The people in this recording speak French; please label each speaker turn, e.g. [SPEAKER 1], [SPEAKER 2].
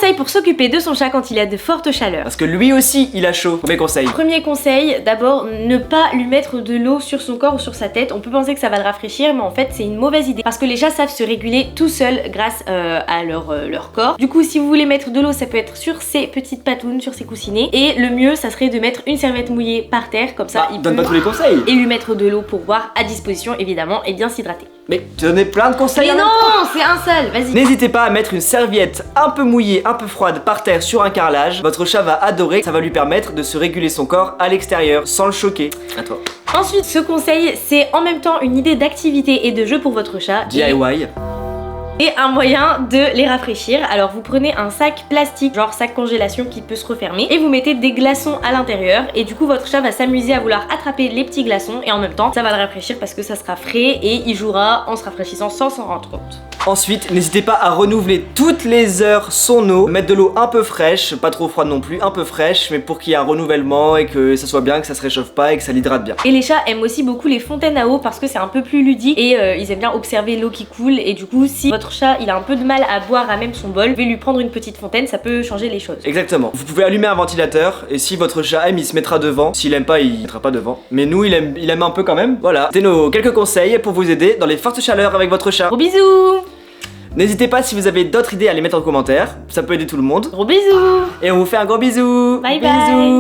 [SPEAKER 1] Conseil pour s'occuper de son chat quand il a de fortes chaleurs.
[SPEAKER 2] Parce que lui aussi, il a chaud. Premier conseil.
[SPEAKER 1] Premier conseil, d'abord, ne pas lui mettre de l'eau sur son corps ou sur sa tête. On peut penser que ça va le rafraîchir, mais en fait, c'est une mauvaise idée. Parce que les chats savent se réguler tout seuls grâce à leur corps. Du coup, si vous voulez mettre de l'eau, ça peut être sur ses petites patounes, sur ses coussinets. Et le mieux, ça serait de mettre une serviette mouillée par terre, comme ça, il
[SPEAKER 2] donne
[SPEAKER 1] peut...
[SPEAKER 2] pas tous les conseils.
[SPEAKER 1] Et lui mettre de l'eau pour boire à disposition, évidemment, et bien s'hydrater.
[SPEAKER 2] Mais tu donnais plein de conseils.
[SPEAKER 1] Mais non, c'est un seul, vas-y.
[SPEAKER 2] N'hésitez pas à mettre une serviette un peu mouillée, un peu froide par terre sur un carrelage. Votre chat va adorer, ça va lui permettre de se réguler son corps à l'extérieur sans le choquer. À toi.
[SPEAKER 1] Ensuite, ce conseil, c'est en même temps une idée d'activité et de jeu pour votre chat.
[SPEAKER 2] DIY.
[SPEAKER 1] Et un moyen de les rafraîchir. Alors vous prenez un sac plastique, genre sac congélation qui peut se refermer, et vous mettez des glaçons à l'intérieur, et du coup votre chat va s'amuser à vouloir attraper les petits glaçons, et en même temps ça va le rafraîchir parce que ça sera frais et il jouera en se rafraîchissant sans s'en rendre compte.
[SPEAKER 2] Ensuite, n'hésitez pas à renouveler toutes les heures son eau, mettre de l'eau un peu fraîche, pas trop froide non plus, un peu fraîche, mais pour qu'il y ait un renouvellement et que ça soit bien, que ça se réchauffe pas et que ça l'hydrate bien.
[SPEAKER 1] Et les chats aiment aussi beaucoup les fontaines à eau parce que c'est un peu plus ludique et ils aiment bien observer l'eau qui coule, et du coup si votre chat il a un peu de mal à boire à même son bol, vous pouvez lui prendre une petite fontaine, ça peut changer les choses.
[SPEAKER 2] Exactement. Vous pouvez allumer un ventilateur et si votre chat aime, il se mettra devant. S'il aime pas, il mettra pas devant. Mais nous, il aime un peu quand même. Voilà, c'était nos quelques conseils pour vous aider dans les fortes chaleurs avec votre chat.
[SPEAKER 1] Gros bisous.
[SPEAKER 2] N'hésitez pas si vous avez d'autres idées à les mettre en commentaire, ça peut aider tout le monde.
[SPEAKER 1] Gros bisous.
[SPEAKER 2] Et on vous fait un gros bisou.
[SPEAKER 1] Bye
[SPEAKER 2] Bisous.
[SPEAKER 1] bye.